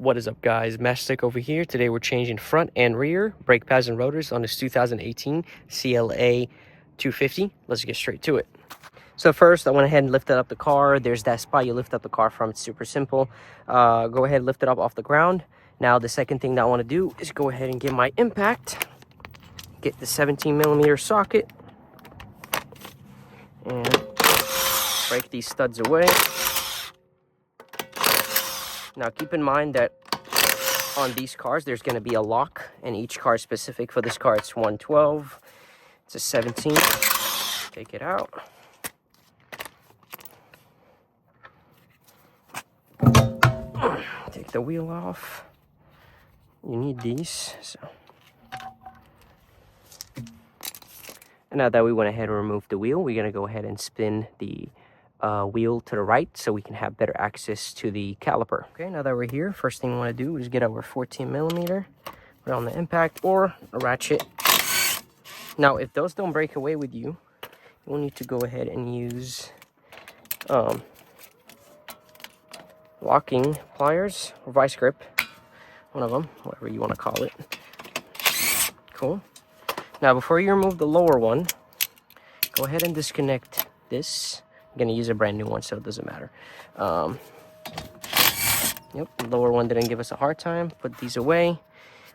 What is up, guys? Mastic over here. Today we're changing front and rear brake pads and rotors on this 2018 CLA 250. Let's get straight to it. So first, I went ahead and lifted up the car. There's that spot you lift up the car from. It's super simple. Go ahead and lift it up off the ground. Now the second thing that I want to do is go ahead and get my impact. Get the 17mm socket and break these studs away. Now keep in mind that on these cars there's going to be a lock, and each car is specific. For this car it's 112, it's a 17. Take it out. Take the wheel off. You need these. And now that we went ahead and removed the wheel, we're going to go ahead and spin the wheel to the right so we can have better access to the caliper. Okay, now that we're here, first thing we want to do is get our 14mm, put it on the impact or a ratchet. Now, if those don't break away with you, you'll need to go ahead and use locking pliers or vice grip, one of them, whatever you want to call it. Cool. Now, before you remove the lower one, go ahead and disconnect this. I'm going to use a brand new one, so it doesn't matter. Yep, the lower one didn't give us a hard time. Put these away.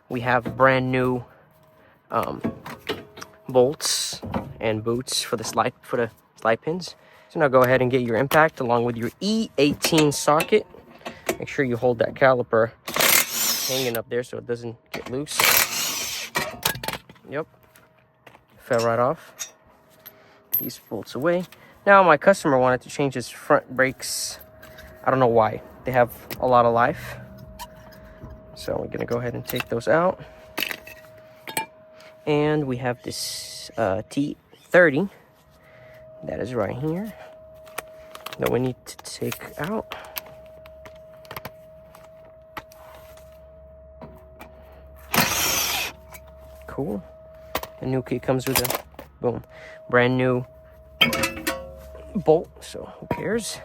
We have brand new bolts and boots for the slide pins. So now go ahead and get your impact along with your E18 socket. Make sure you hold that caliper hanging up there so it doesn't get loose. Yep, fell right off. These bolts away. Now my customer wanted to change his front brakes. I don't know why. They have a lot of life. So we're gonna go ahead and take those out. And we have this T30 that is right here that we need to take out. Cool. The new kit comes with a boom, brand new bolt, so who cares?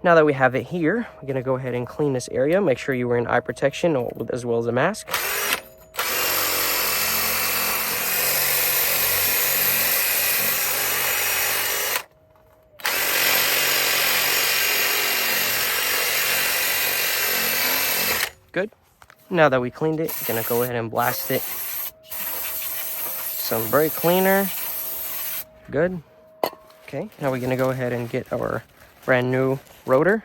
Now that we have it here, we're gonna go ahead and clean this area. Make sure you're wearing eye protection as well as a mask. Good. Now that we cleaned it, we're gonna go ahead and blast it. Some brake cleaner. Good. Okay, now we're gonna go ahead and get our brand new rotor.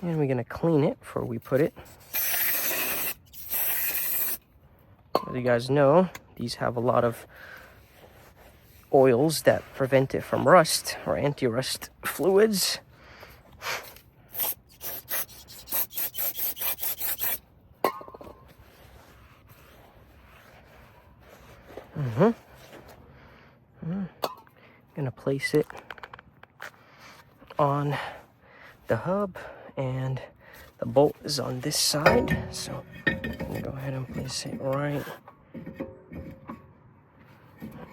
And we're gonna clean it before we put it. As you guys know, these have a lot of oils that prevent it from rust, or anti-rust fluids. Gonna place it on the hub, and the bolt is on this side, so I'm gonna go ahead and place it right.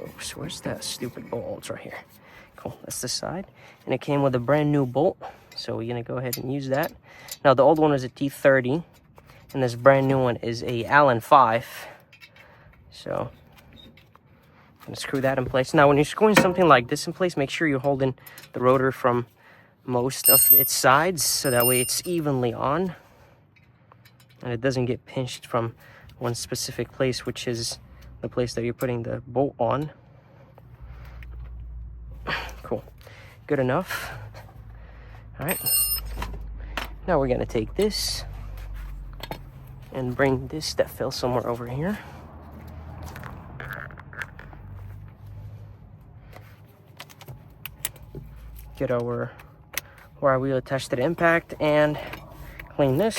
Oops, where's that stupid bolt? Oh, it's right here. Cool, that's the side, and it came with a brand new bolt, so we're gonna go ahead and use that. Now the old one is a T30, and this brand new one is a Allen 5. So I'm gonna screw that in place. Now, when you're screwing something like this in place, make sure you're holding the rotor from most of its sides, so that way it's evenly on and it doesn't get pinched from one specific place, which is the place that you're putting the bolt on. Cool, good enough. All right, now we're gonna take this and bring this that fell somewhere over here. Get our wire wheel attached to the impact and clean this.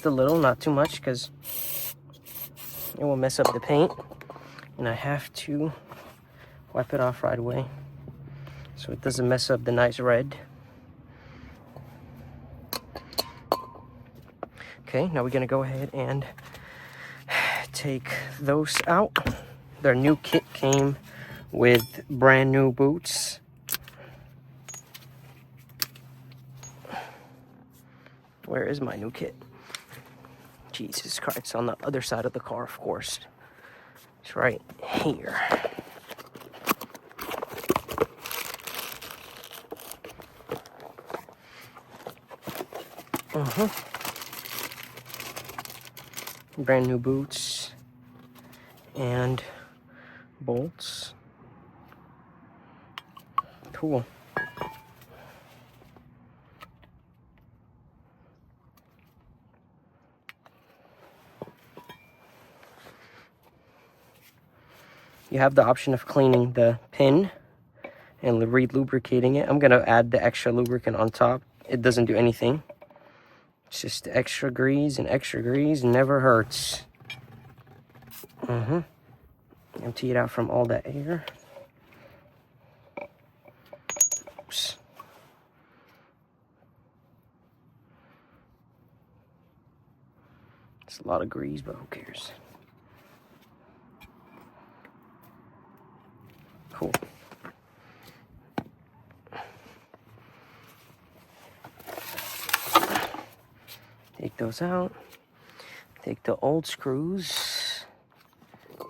just a little, not too much, because it will mess up the paint. And I have to wipe it off right away so it doesn't mess up the nice red. Okay, now we're gonna go ahead and take those out. Their new kit came with brand new boots. Where is my new kit? Jesus Christ, it's on the other side of the car, of course. It's right here. Brand new boots and bolts. Cool. You have the option of cleaning the pin and re-lubricating it. I'm gonna add the extra lubricant on top. It doesn't do anything. It's just extra grease, and extra grease never hurts. Empty it out from all that air. Oops. It's a lot of grease, but who cares? Cool. Take those out. Take the old screws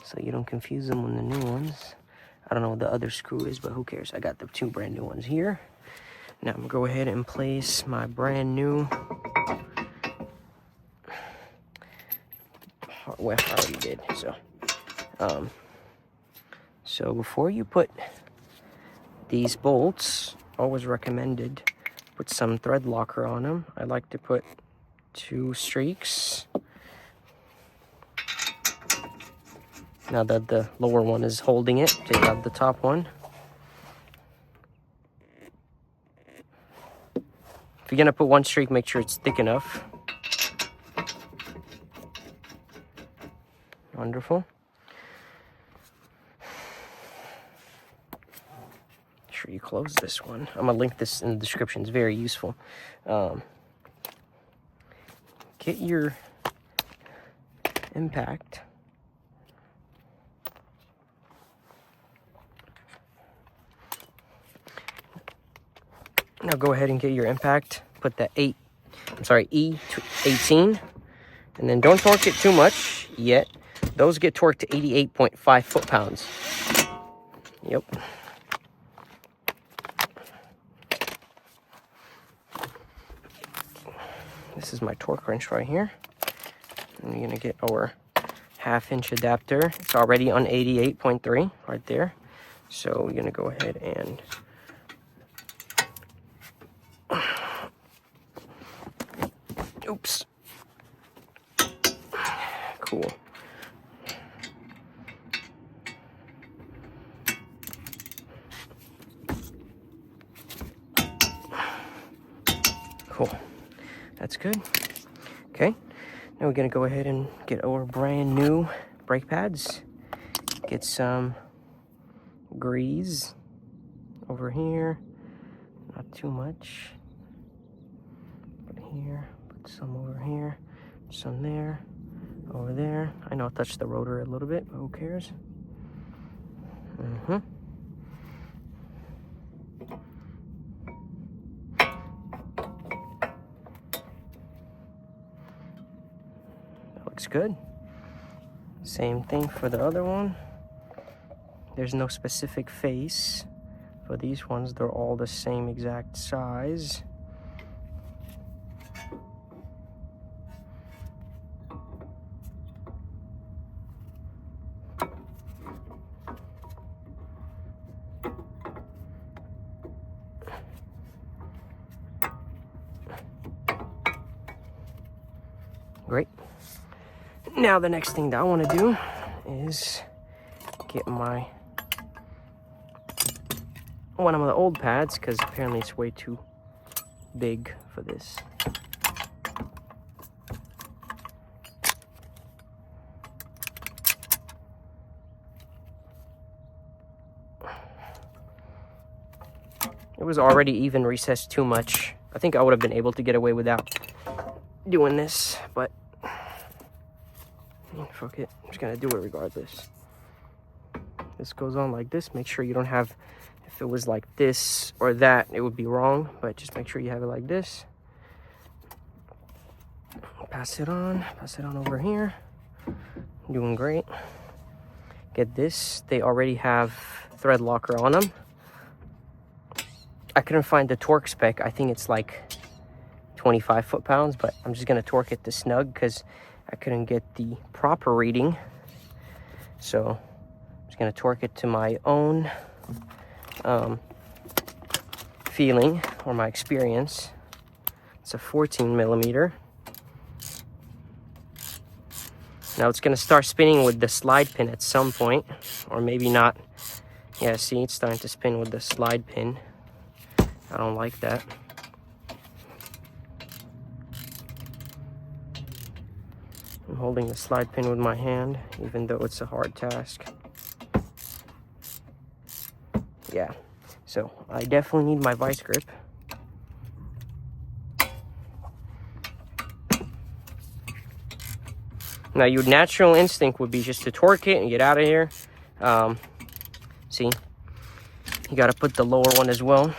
so you don't confuse them with the new ones. I don't know what the other screw is, but who cares? I got the two brand new ones here. Now I'm gonna go ahead and place my brand new, well, I already did, so before you put these bolts, always recommended put some thread locker on them. I like to put 2 streaks. Now that the lower one is holding it, take out the top one. If you're gonna put 1 streak, make sure it's thick enough. Wonderful. Make sure you close this one. I'm gonna link this in the description. It's very useful. Get your impact. Now go ahead and get your impact. Put that E18, and then don't torque it too much yet. Those get torqued to 88.5 foot-pounds. Yep. This is my torque wrench right here. And we're gonna get our 1/2-inch adapter. It's already on 88.3 right there. So we're gonna go ahead and oops. Cool. Cool. That's good. Okay. Now we're gonna go ahead and get our brand new brake pads. Get some grease over here. Not too much. Put here. Put some over here. Some there. Over there. I know I touched the rotor a little bit, but who cares? Looks good. Same thing for the other one. There's no specific face for these ones. They're all the same exact size. Great. Now the next thing that I want to do is get my one of the old pads, because apparently it's way too big for this. It was already even recessed too much. I think I would have been able to get away without doing this, but fuck it. I'm just gonna do it regardless. This goes on like this. Make sure you don't have, if it was like this or that, it would be wrong, but just make sure you have it like this. Pass it on over here. Doing great. Get this, they already have thread locker on them. I couldn't find the torque spec. I think it's like 25 foot-pounds, but I'm just gonna torque it to snug because I couldn't get the proper reading. So I'm just gonna torque it to my own feeling or my experience. It's a 14 millimeter. Now it's gonna start spinning with the slide pin at some point, or maybe not. Yeah, see, it's starting to spin with the slide pin. I don't like that. I'm holding the slide pin with my hand, even though it's a hard task. Yeah, so I definitely need my vice grip. Now, your natural instinct would be just to torque it and get out of here. See, you got to put the lower one as well.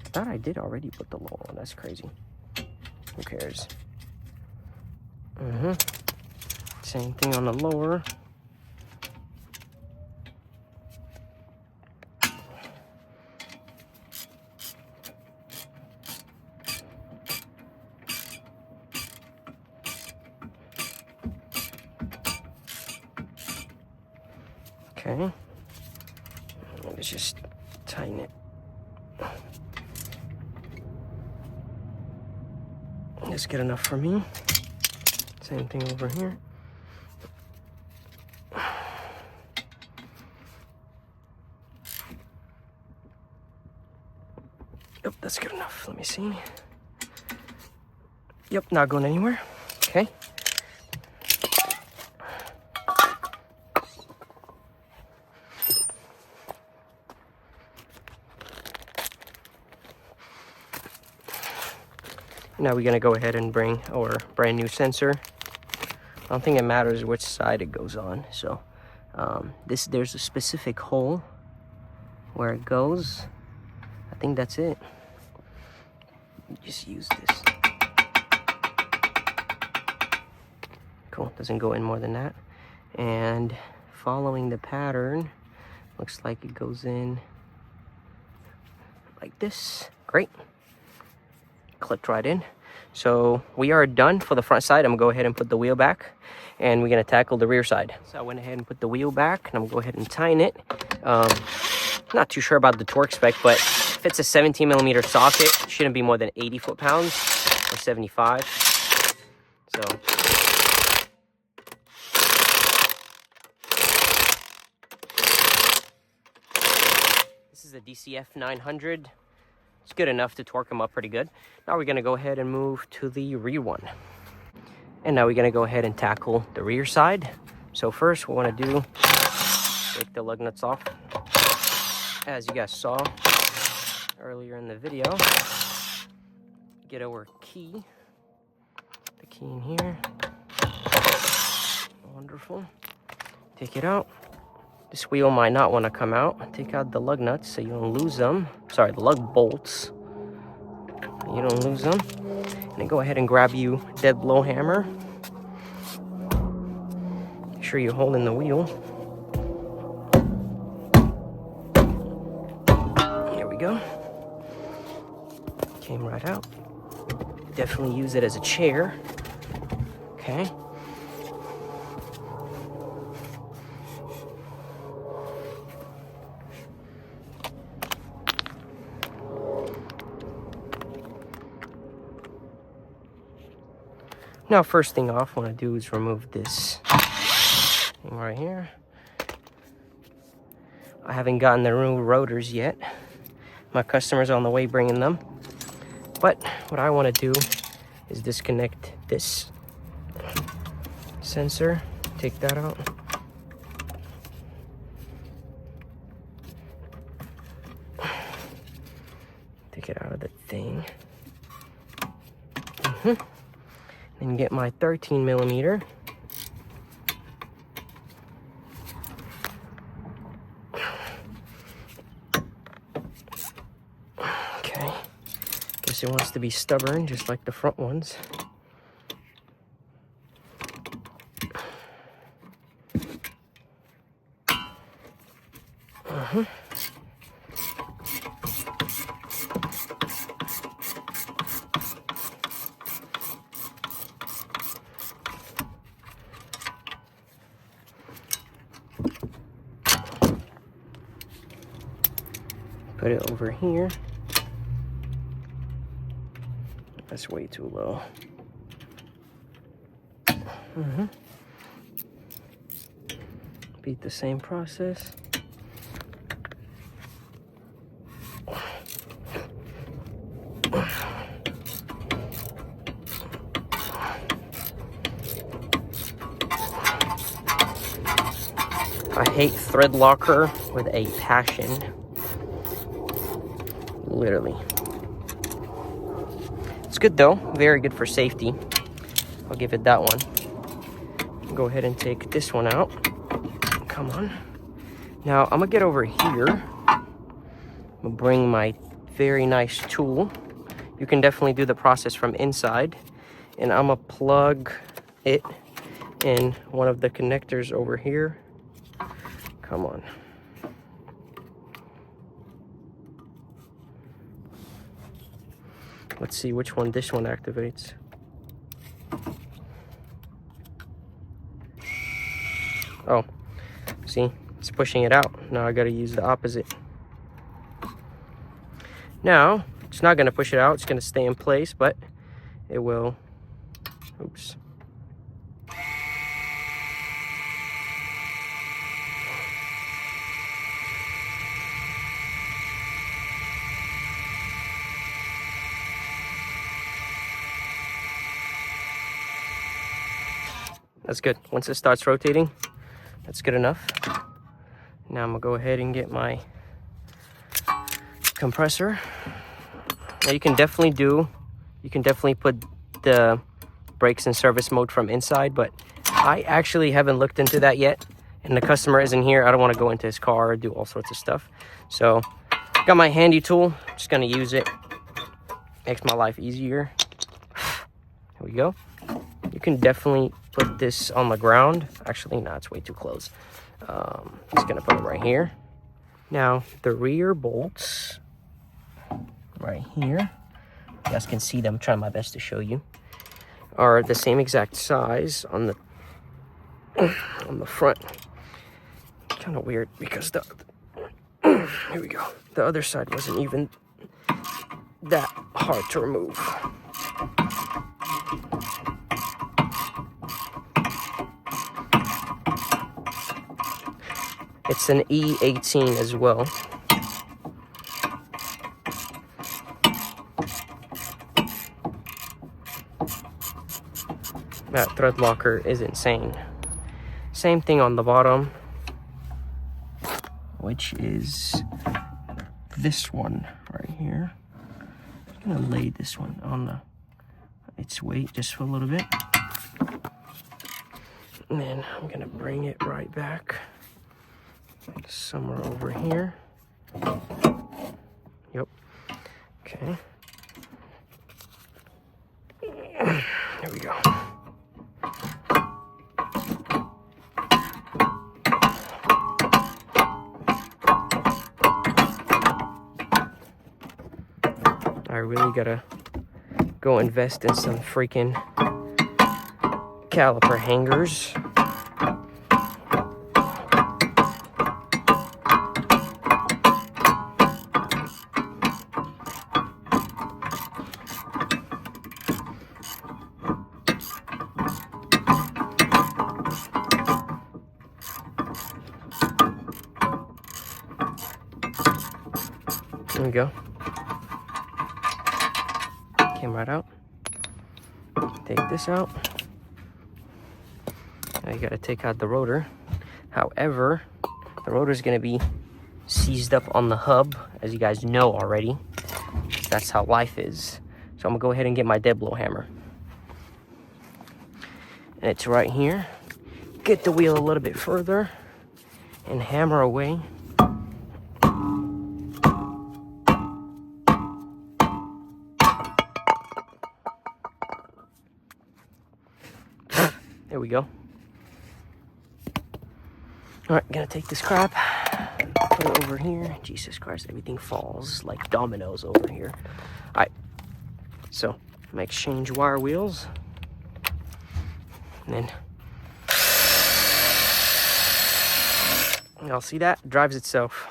I thought I did already put the lower one. That's crazy. Who cares? Same thing on the lower. Okay, let's just tighten it. That's good enough for me. Same thing over here. Yep, that's good enough. Let me see. Yep, not going anywhere. Okay. Now we're gonna go ahead and bring our brand new sensor. I don't think it matters which side it goes on. So there's a specific hole where it goes. I think that's it. Just use this. Cool, doesn't go in more than that. And following the pattern, looks like it goes in like this. Great. Clipped right in. So we are done for the front side. I'm gonna go ahead and put the wheel back, and we're gonna tackle the rear side. So I went ahead and put the wheel back, and I'm gonna go ahead and tighten it. Not too sure about the torque spec, but if it's a 17 millimeter socket, it shouldn't be more than 80 foot-pounds or 75. So this is a DCF 900. It's good enough to torque them up pretty good. Now we're gonna go ahead and move to the rear one. And now we're gonna go ahead and tackle the rear side. So first what we wanna do, take the lug nuts off. As you guys saw earlier in the video, get our key. The key in here. Wonderful. Take it out. This wheel might not want to come out. Take out the lug nuts so you don't lose them. Sorry, the lug bolts. You don't lose them. And then go ahead and grab you dead blow hammer. Make sure you're holding the wheel. There we go. Came right out. Definitely use it as a chair. Okay. Now, first thing off, what I do is remove this thing right here. I haven't gotten the new rotors yet. My customer's on the way bringing them. But what I want to do is disconnect this sensor. Take that out. thing. Then get my 13 millimeter. Okay. Guess it wants to be stubborn, just like the front ones. Put it over here. That's way too low. Repeat the same process. I hate thread locker with a passion. Literally. It's good though, very good for safety. I'll give it that one. Go ahead and take this one out. Come on. Now I'm gonna get over here. I'm gonna bring my very nice tool. You can definitely do the process from inside. And I'm gonna plug it in one of the connectors over here. Come on. Let's see which one this one activates. Oh, see, it's pushing it out. Now I gotta use the opposite. Now, it's not gonna push it out, it's gonna stay in place, but it will, oops. That's good. Once it starts rotating, that's good enough. Now I'm gonna go ahead and get my compressor. Now you can definitely put the brakes in service mode from inside, but I actually haven't looked into that yet, and the customer isn't here. I don't want to go into his car or do all sorts of stuff. So got my handy tool, just gonna use it. Makes my life easier. Here we go. You can definitely put this on the ground. Actually, no, it's way too close. Just gonna put it right here. Now, the rear bolts, right here, you guys can see them, I'm trying my best to show you, are the same exact size on the front. Kind of weird because here we go. The other side wasn't even that hard to remove. It's an E18 as well. That thread locker is insane. Same thing on the bottom, which is this one right here. I'm gonna lay this one on its weight just for a little bit. And then I'm gonna bring it right back. Somewhere over here. Yep. Okay. There we go. I really gotta go invest in some freaking caliper hangers. There we go. Came right out. Take this out. Now you gotta take out the rotor. However, the rotor is gonna be seized up on the hub, as you guys know already. that's how life is. So I'm gonna go ahead and get my dead blow hammer. And it's right here. Get the wheel a little bit further and hammer away. There we go. All right, gonna take this crap, put it over here. Jesus Christ, everything falls like dominoes over here. All right, so I'm gonna exchange wire wheels. And then, y'all see that? It drives itself.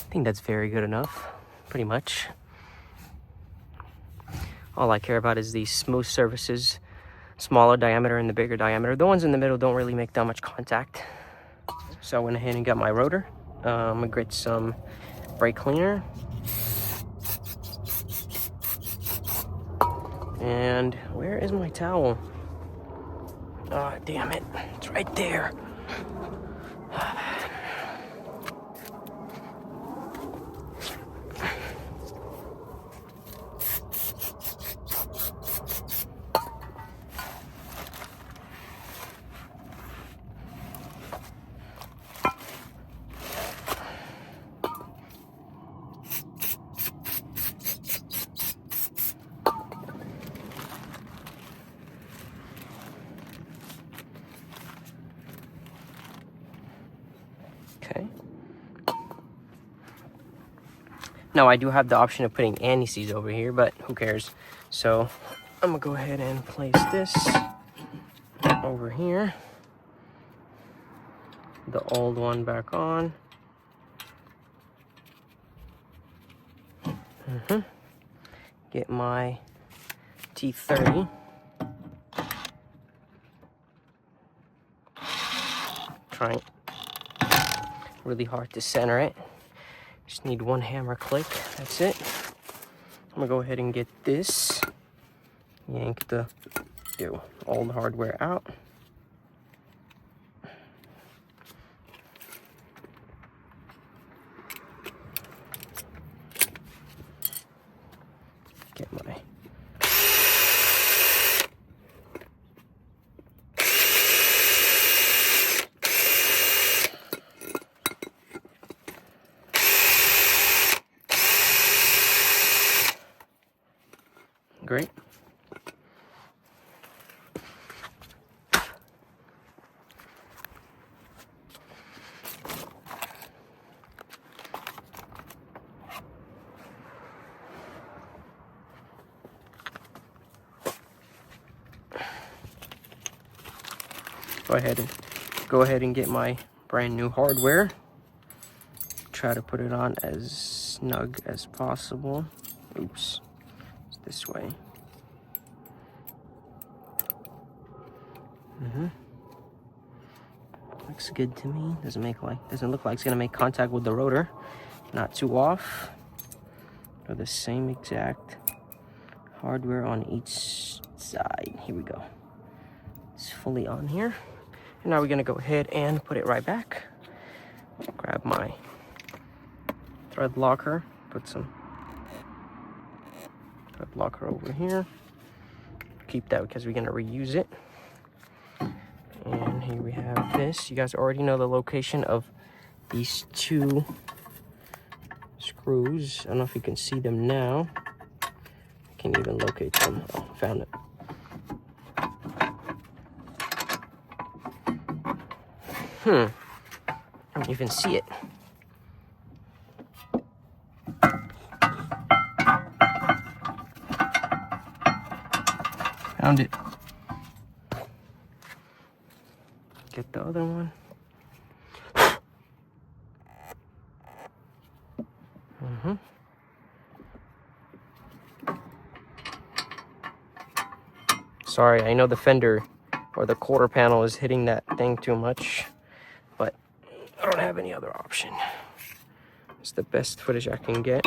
I think that's very good enough, pretty much. All I care about is these smooth surfaces, smaller diameter and the bigger diameter. The ones in the middle don't really make that much contact. So I went ahead and got my rotor. I'm gonna get some brake cleaner. And where is my towel? Oh, damn it, it's right there. Okay. Now I do have the option of putting anti-seize over here, but who cares? So I'm gonna go ahead and place this over here. The old one back on. Get my T30. Trying really hard to center it. Just need one hammer click. That's it. I'm gonna go ahead and get this. Yank the old hardware out. Get my great. Go ahead and get my brand new hardware. Try to put it on as snug as possible. Oops, it's this way. Looks good to me. Doesn't look like it's gonna make contact with the rotor. Not too off. Or the same exact hardware on each side. Here we go. It's fully on here. And now we're gonna go ahead and put it right back. Grab my thread locker. Put some thread locker over here. Keep that because we're gonna reuse it. And here we have this. You guys already know the location of these two screws. I don't know if you can see them now. I can't even locate them. Oh, found it. I don't even see it. Found it. Get the other one. Sorry, I know the fender or the quarter panel is hitting that thing too much, but I don't have any other option. It's the best footage I can get.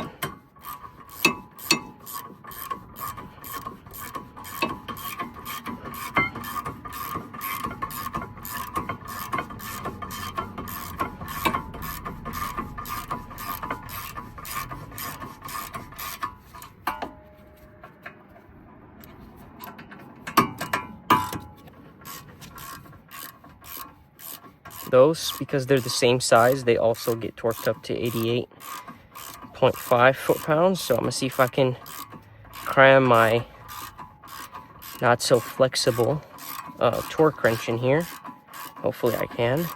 Those, because they're the same size, they also get torqued up to 88.5 foot-pounds. So I'm gonna see if I can cram my not so flexible torque wrench in here. Hopefully I can.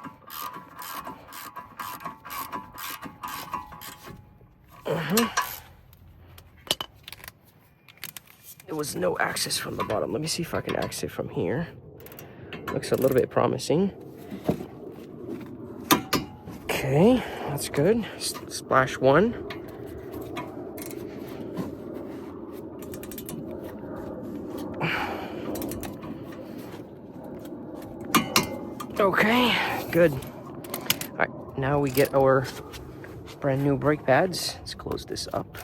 There was no access from the bottom. Let me see if I can access it from here. Looks a little bit promising. Okay, that's good. Splash one. Okay, good. All right, now we get our brand new brake pads. Let's close this up.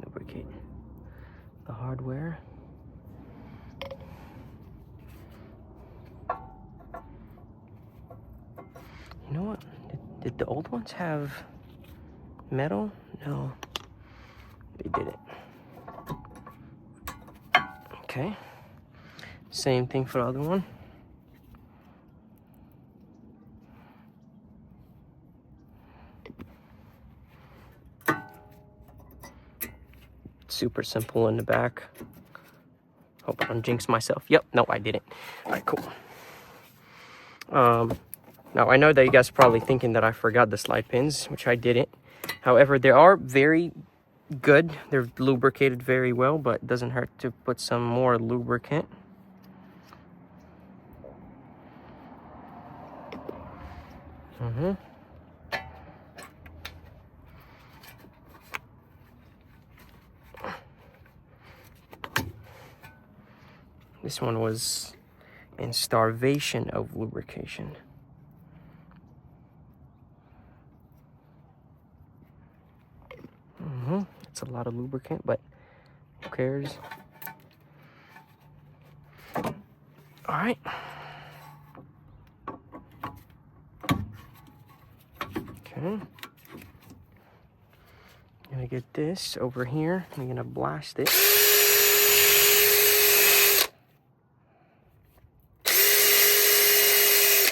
Lubricate the hardware. You know what? Did the old ones have metal? No, they didn't. Okay, same thing for the other one. Super simple in the back. Hope I don't jinx myself. Yep, no, I didn't. All right, cool. Now, I know that you guys are probably thinking that I forgot the slide pins, which I didn't. However, they are very good. They're lubricated very well, but it doesn't hurt to put some more lubricant. This one was in starvation of lubrication. It's a lot of lubricant, but who cares? All right. Okay. I'm gonna get this over here. I'm gonna blast it.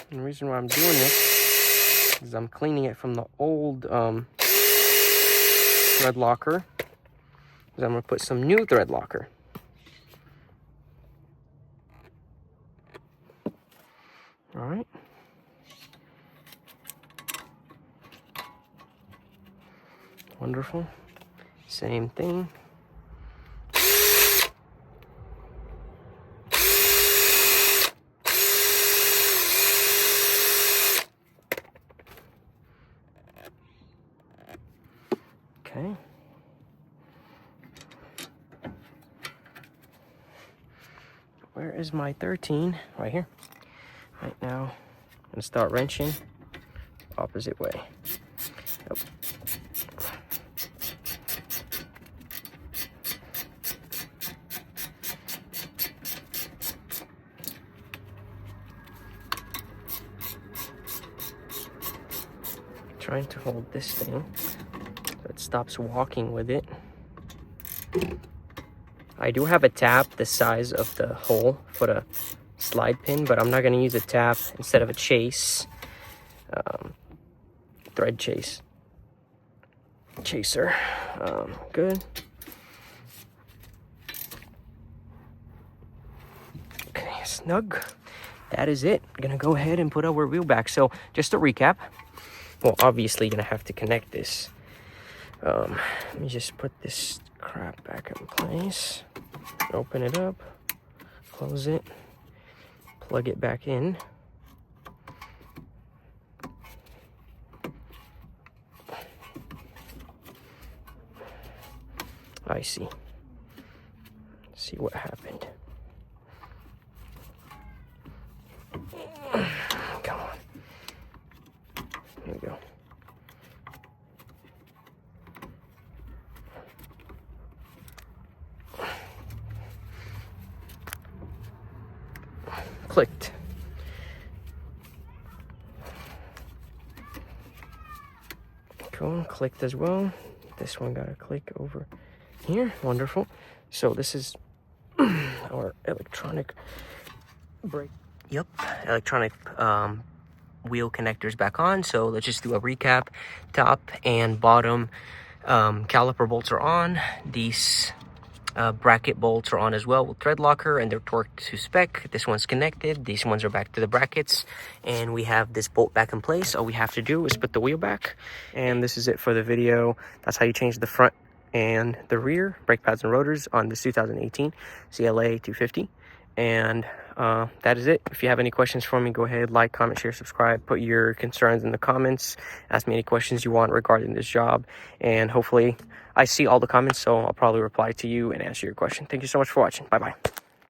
And the reason why I'm doing this is I'm cleaning it from the old thread locker. Because I'm gonna put some new thread locker. All right. Wonderful. Same thing. Okay. Where is my 13? Right here. Right now, I'm gonna start wrenching opposite way. Yep. Trying to hold this thing so it stops walking with it. I do have a tap the size of the hole for the slide pin, but I'm not going to use a tap instead of a chase, thread chaser. Good. Okay, snug. That is it. I'm gonna go ahead and put our wheel back. So just to recap, well, obviously you're gonna have to connect this. Let me just put this crap back in place. Open it up, close it, plug it back in. I see. Let's see what happened. Come on. Here we go. Clicked. Cool, clicked as well. This one got a click over here. Wonderful. So this is our electronic brake. Yep, electronic wheel connectors back on. So let's just do a recap. Top and bottom caliper bolts are on. These bracket bolts are on as well with thread locker, and they're torqued to spec. This one's connected. These ones are back to the brackets, and we have this bolt back in place. All we have to do is put the wheel back, and this is it for the video. That's how you change the front and the rear brake pads and rotors on this 2018 CLA 250. And that is it. If you have any questions for me, go ahead, like, comment, share, subscribe, put your concerns in the comments, ask me any questions you want regarding this job, and hopefully I see all the comments, so I'll probably reply to you and answer your question. Thank you so much for watching. Bye bye.